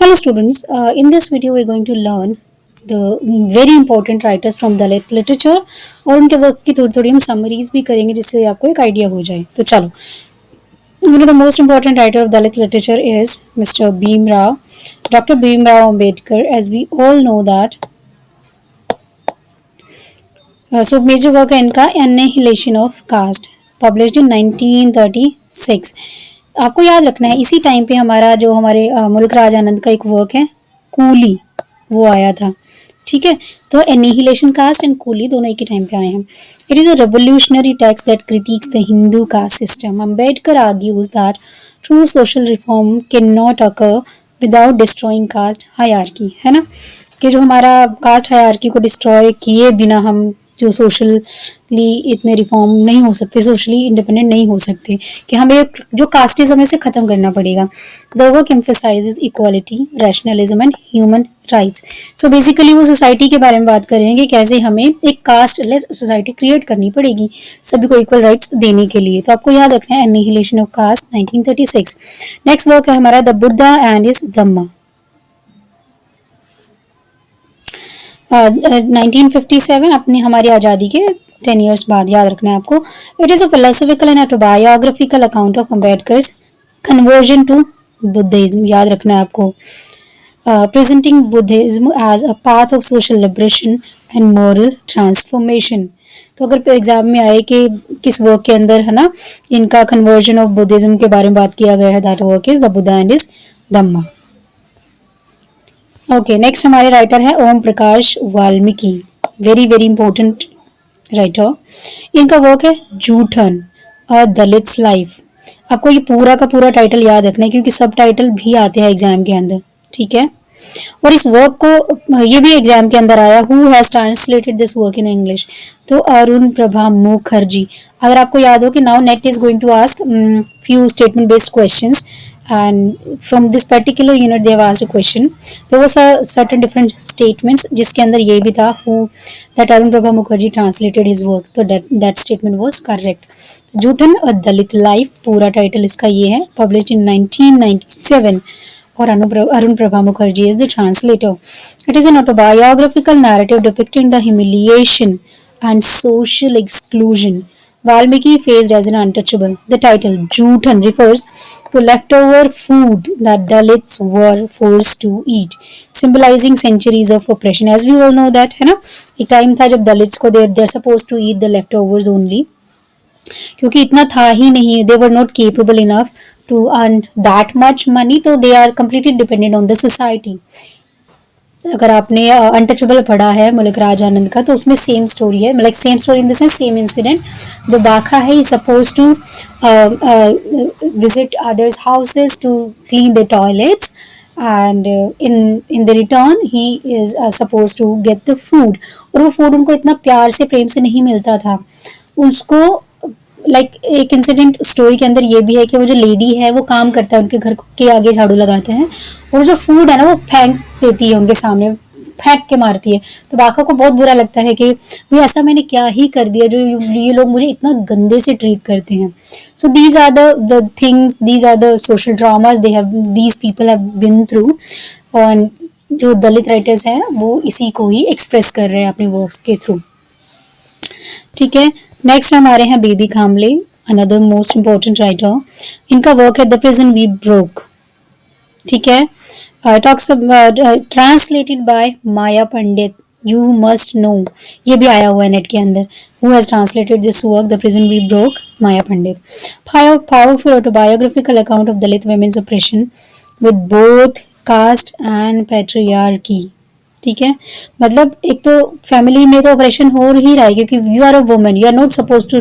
Hello students, in this video we're going to learn the very important writers from Dalit literature और उनके work की थोड़ी थोड़ी हम समरीज भी करेंगे जिससे आपको एक आइडिया हो जाए. तो चलो, one of the most important writer of Dalit literature is Mr. Bhim Rao, Dr. Bhim Rao Ambedkar, as we all know that. So major work है इनका Annihilation of Caste, published in 1936. आपको याद रखना है इसी टाइम पे हमारा जो हमारे मुल्क राज आनंद का एक वर्क है कूली, वो आया था. ठीक है, तो एनिहिलेशन कास्ट एंड कूली दोनों एक ही टाइम पे आए हैं. It is a revolutionary text that critics the Hindu caste system. Ambedkar argues that true social reform can not occur without destroying caste hierarchy. है ना, कि जो हमारा कास्ट हायरार्की को डिस्ट्रॉय किए बिना हम जो सोशली इतने रिफॉर्म नहीं हो सकते, सोशली इंडिपेंडेंट नहीं हो सकते, कि हमें जो कास्टिज्म है इसे खत्म करना पड़ेगा. The work emphasises equality, rationalism and human rights. So basically वो सोसाइटी के बारे में बात कर रहे हैं कि कैसे हमें एक कास्ट लेस सोसाइटी क्रिएट करनी पड़ेगी सभी को इक्वल राइट्स देने के लिए. तो आपको याद रखना है annihilation of caste 1936. Next work है हमारा the Buddha and his Dhamma. 1957, अपनी हमारी आज़ादी के 10 years बाद, याद रखना है आपको. It is a philosophical and autobiographical account of Ambedkar's conversion to Buddhism. याद रखना है आपको. Presenting Buddhism as a path of social liberation and moral transformation. तो अगर एग्जाम में आए कि किस वर्क के अंदर है ना इनका कन्वर्जन ऑफ बुद्धिज्म के बारे में बात किया गया है, that work is the Buddha and his Dhamma. Okay, next हमारे राइटर है Om Prakash Valmiki. Very very important writer. इनका वर्क है जूठन और दलित्स लाइफ. आपको ये पूरा का पूरा टाइटल याद रखना है क्योंकि सब टाइटल भी आते हैं एग्जाम के अंदर. ठीक है, और इस वर्क को ये भी एग्जाम के अंदर आया. Who has translated this work in English? तो अरुण प्रभा मुखर्जी. अगर आपको याद हो कि now NET is going to ask few statement based questions and from this particular unit they have asked a question. There was a certain different statements जिसके अंदर ये भी था who that Arun Prabha Mukherjee translated his work. तो that statement was correct. जूठन और दलित life पूरा title इसका ये है, published in 1997. और Arun Prabha Mukherjee is the translator. It is an autobiographical narrative depicting the humiliation and social exclusion Valmiki faced as an untouchable. The title Jootan refers to leftover food that Dalits were forced to eat, symbolizing centuries of oppression. As we all know that, है ना, एक time था जब Dalits को they're supposed to eat the leftovers only, क्योंकि इतना था ही नहीं. They were not capable enough to earn that much money, तो they are completely dependent on the society. अगर आपने अनटचेबल पढ़ा है मुल्क राज आनंद का तो उसमें सेम स्टोरी है, मतलब same story in the sense same incident. The Bakha है is suppose to visit others houses to clean the toilets and in the return he is suppose to get the food. और वो food उनको इतना प्यार से प्रेम से नहीं मिलता था. उसको एक इंसिडेंट स्टोरी के अंदर ये भी है कि वो जो लेडी है वो काम करता है उनके घर के आगे, झाड़ू लगाते हैं, और जो फूड है ना वो फेंक देती है उनके सामने, फेंक के मारती है. तो बाका को बहुत बुरा लगता है कि भाई ऐसा मैंने क्या ही कर दिया जो ये लोग मुझे इतना गंदे से ट्रीट करते हैं. So these are the things, these are the social dramas these people have been through. और जो दलित राइटर्स हैं वो इसी को ही एक्सप्रेस कर रहे हैं अपने वर्क्स के थ्रू. ठीक है, नेक्स्ट हमारे हैं Baby Kamble, another most important writer. इनका वर्क है द प्रिजन वी ब्रोक. ठीक है, talks translated by Maya Pandit. You must know, ये भी आया हुआ है नेट के अंदर. Who has translated this work the prison we broke? Maya Pandit. Powerful autobiographical account of Dalit women's oppression with both caste and patriarchy. ठीक है, मतलब एक तो फैमिली में तो ऑपरेशन हो ही रहा है क्योंकि you are a woman, you are not suppose to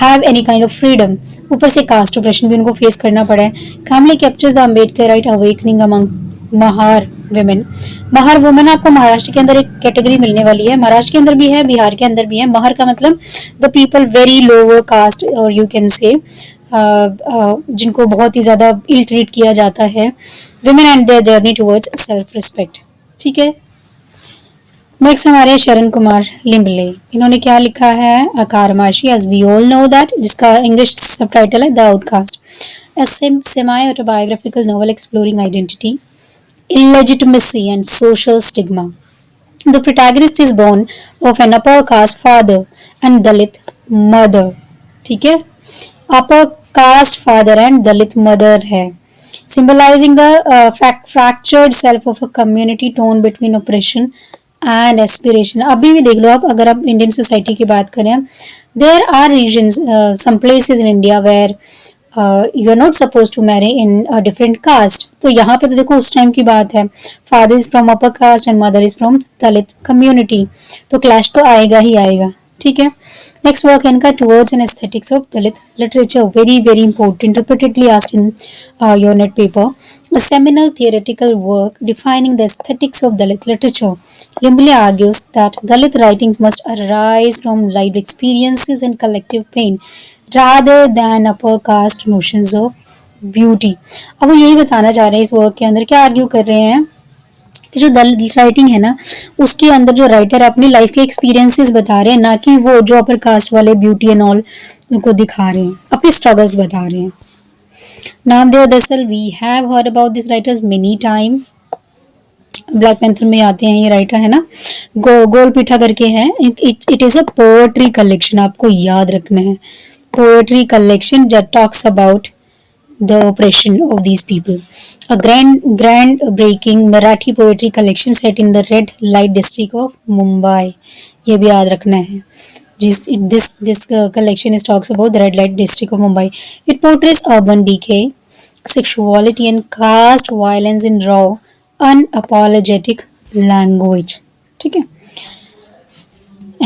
have any kind of freedom. ऊपर से कास्ट ऑपरेशन भी उनको फेस करना पड़ा है. Kamble captures the Ambedkarite awakening among Mahar women. Mahar women आपको महाराष्ट्र के अंदर एक कैटेगरी मिलने वाली है, महाराष्ट्र के अंदर भी है, बिहार के अंदर भी है. महार का मतलब the people very lower caste, और यू कैन से जिनको बहुत ही ज्यादा इल ट्रीट किया जाता है. Women and their journey towards self respect. ठीक है, नेक्स्ट हमारे शरण कुमार लिम्बले. इन्होंने क्या लिखा है? Akkarmashi, as we all know that, जिसका इंग्लिश सबटाइटल है the outcast. A semi-autobiographical novel exploring identity, illegitimacy, and social stigma. The protagonist is born of an upper caste father and Dalit mother. ठीक है, upper caste father and Dalit mother है, symbolizing the fractured self of a community torn between oppression and aspiration. अभी भी देख लो आप, अगर आप Indian society की बात करें, there are regions, some places in India where you are not suppose to marry in a different caste. तो यहाँ पे तो देखो उस टाइम की बात है, father is from upper caste and mother is from Dalit community, तो क्लैश तो आएगा ही आएगा. ठीक है, नेक्स्ट वर्क है इनका towards and aesthetics of Dalit literature. Very very important, repeatedly asked in your net paper. A seminal theoretical work defining the aesthetics of Dalit literature. Limble argues that Dalit writings must arise from lived experiences and collective pain rather than upper caste notions of beauty. अब वो यही बताना चाह रहे हैं इस work के अंदर, क्या आर्ग्यू कर रहे हैं कि जो दलित राइटिंग है ना, उसके अंदर जो राइटर अपनी लाइफ के एक्सपीरियंसेस बता रहे हैं, ना कि वो जो अपर कास्ट वाले ब्यूटी एंड ऑल को दिखा रहे हैं, अपने स्ट्रगल्स बता रहे हैं. Namdeo Dhasal, we have heard about this writers many time. Black panther में आते हैं ये राइटर, है ना. गोल पीठा करके है. It is a poetry collection, आपको याद रखना है, poetry collection that talks about the oppression of these people. A grand breaking Marathi poetry collection set in the red light district of Mumbai. ये भी याद रखना है. This collection is talks about the red light district of Mumbai. It portrays urban decay, sexuality and caste violence in raw, unapologetic language. ठीक है.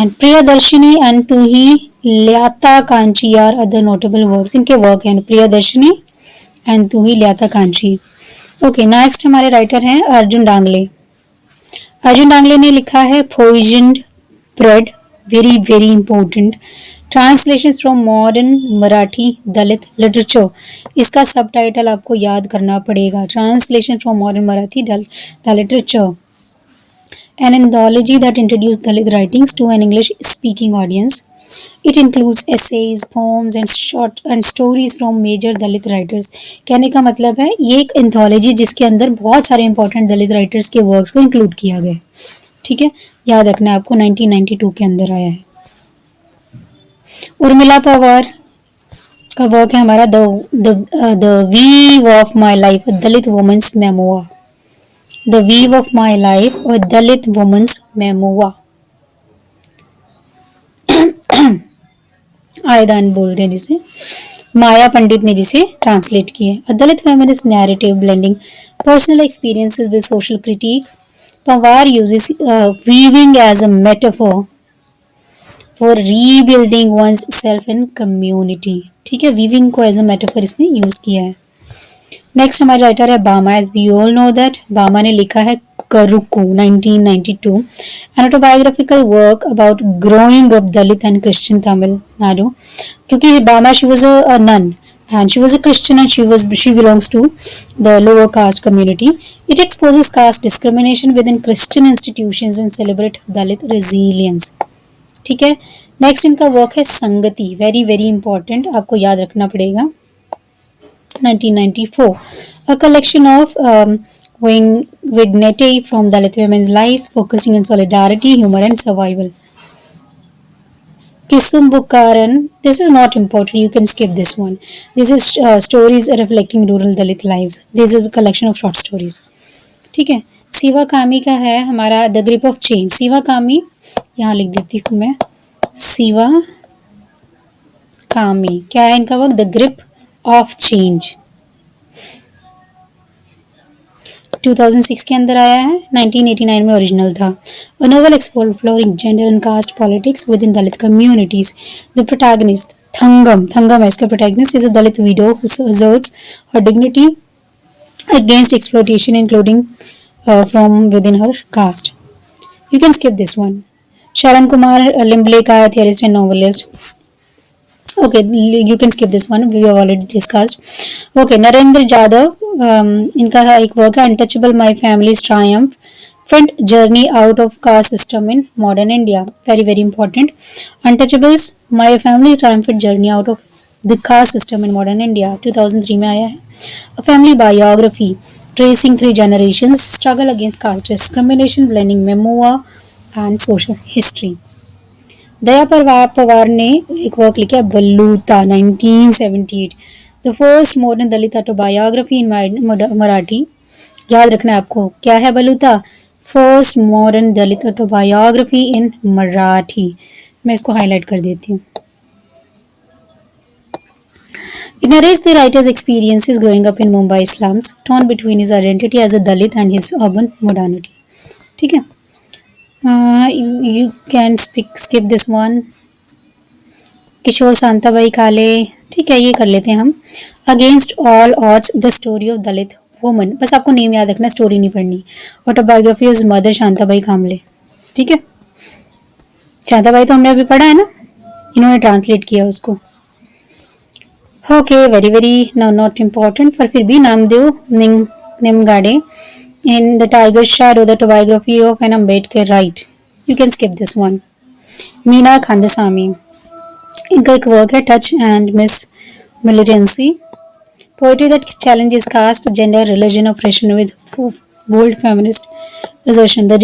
And Priyadarshini and Tuhi Lyata Kanchi are other notable works. इनके work हैं Priyadarshini and Tuhi Lyata Kanchi. Okay, next हमारे writer हैं अर्जुन डांगले. अर्जुन डांगले ने लिखा है poisoned bread. Very very important. Translation from modern Marathi Dalit literature. इसका सबटाइटल आपको याद करना पड़ेगा, translation from modern Marathi Dalit literature. An anthology that introduced Dalit writings to an English-speaking audience. It includes essays, poems and stories from major Dalit writers. कहने का मतलब है ये एक एंथोलॉजी जिसके अंदर बहुत सारे इंपॉर्टेंट दलित राइटर्स के वर्क्स को इंक्लूड किया गया. ठीक है, याद रखना है आपको, 1992 के अंदर आया है. उर्मिला पवार का वर्क है हमारा the weave of my life, Dalit women's memoir. The Weave of My Life और दलित वुमेन्स मेमोआ. आयदान बोलते हैं जिसे, माया पंडित ने जिसे ट्रांसलेट किया. A Dalit feminist narrative blending personal experiences with social critique. Pawar uses weaving as a metaphor for rebuilding one's self and community. ठीक है, weaving को as a metaphor इसने यूज किया है. नेक्स्ट हमारे राइटर है Bama. As we all know that Bama ने लिखा है Karukku 1992, an autobiographical work about growing up Dalit and Christian Tamil Nadu. क्योंकि Bama she was a nun and she was a Christian and she belongs to the lower caste community. It exposes caste discrimination within Christian institutions and celebrate Dalit resilience. ठीक है, next इनका work है संगति. Very very important, आपको याद रखना पड़ेगा. 1994, a collection of vignette from Dalit women's lives focusing on solidarity, humor and survival. Kisumbukaran, this is not important, you can skip this one. This is stories reflecting rural Dalit lives. This is a collection of short stories. ठीक है. सिवा कामी का है हमारा the grip of change. सिवा कामी यहाँ लिख देती हूँ मैं, सिवा कामी क्या है इनका work, the grip of change. 2006 के अंदर आया है, 1989 में ओरिजिनल था. A novel exploring gender and caste politics within Dalit communities. The protagonist Thangam है इसका protagonist, is a Dalit widow who asserts her dignity against exploitation including from within her caste. You can skip this one. Sharan Kumar Limble का theorist and novelist. Okay, you can skip this one, we have already discussed. Okay, Narendra Jadhav, इनका एक work है Untouchable My Family's Triumphant Journey Out of Caste System in Modern India. Very very important. Untouchables My Family's Triumphant Journey Out of the caste system in modern India 2003 में आया है। A family biography tracing 3 generations struggle against caste discrimination blending memoir and social history. Daya Pawar ने एक work लिखा है Baluta 1978 the first modern Dalit autobiography in Marathi. याद रखना है आपको क्या है Baluta, first modern Dalit autobiography in Marathi. मैं इसको हाईलाइट कर देती हूँ। It narrates the writer's experiences growing up in Mumbai slums, torn between his identity as a Dalit and his urban modernity. ठीक है, you can skip this one. किशोर शांताबाई काले, ठीक है, ये कर लेते हैं हम। Against all odds the story of Dalit woman, बस आपको नेम याद रखना, स्टोरी नहीं पढ़नी। ऑटोबायोग्राफी ऑफ मदर शांताबाई कामले, ठीक है। शांताबाई तो हमने अभी पढ़ा है ना, इन्होंने ट्रांसलेट किया उसको। Okay, very very not important, पर फिर भी Namdeo Nimgade in the tiger shadow the autobiography of an Ambedkarite, you can skip this one. Meena Kandasamy, इनका एक वर्क है touch and miss militancy, poetry that challenges caste, gender, religion, oppression with bold feminist assertion. The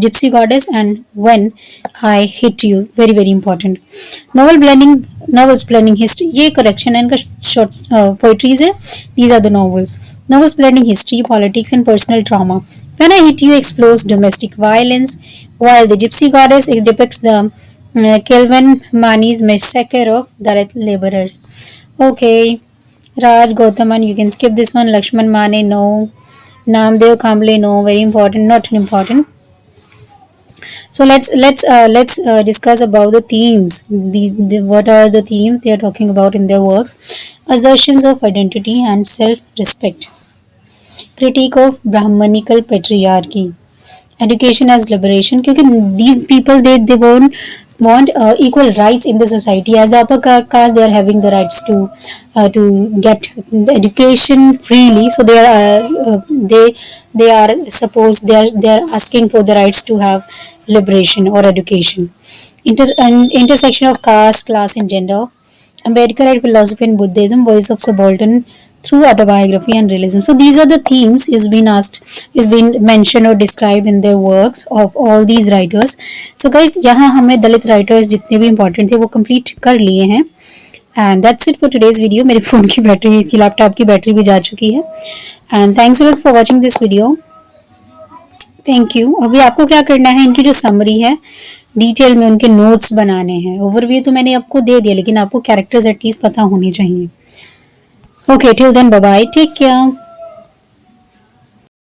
gypsy goddess and When I Hit You, very very important. Novels blending history, ये correction है इनका, short poetries है, these are the novels. Novels blending history, politics and personal trauma. When I Hit You explores domestic violence, while the gypsy goddess depicts the Kelvin Mani's massacre of Dalit laborers. Okay. Raj Gautaman, you can skip this one. Lakshman Mane, no. Namdev Kamble, no. Very important, not important. So let's discuss about the themes. What are the themes they are talking about in their works? Assertions of identity and self-respect. Critique of Brahmanical patriarchy. Education as liberation, क्योंकि these people they want equal rights in the society. As the upper caste, they are having the rights to get education freely. So they are supposed they are asking for the rights to have liberation or education. Intersection of caste, class, and gender. Ambedkarite philosophy and Buddhism, voice of subaltern through autobiography and realism. So these are the themes is been mentioned or described in their works of all these writers. So guys, यहाँ हमने दलित writers जितने भी important थे वो complete कर लिए हैं। And that's it for today's video. मेरे फ़ोन की बैटरी, इसकी लैपटॉप की बैटरी भी जा चुकी है। And thanks a lot for watching this video. Thank you. अभी आपको क्या करना है, इनकी जो समरी है डिटेल में उनके नोट्स बनाने हैं। ओवरव्यू तो मैंने आपको दे दिया, लेकिन आपको कैरेक्टर्स एटलीस्ट पता होने चाहिए। Okay, till then bye bye, take care.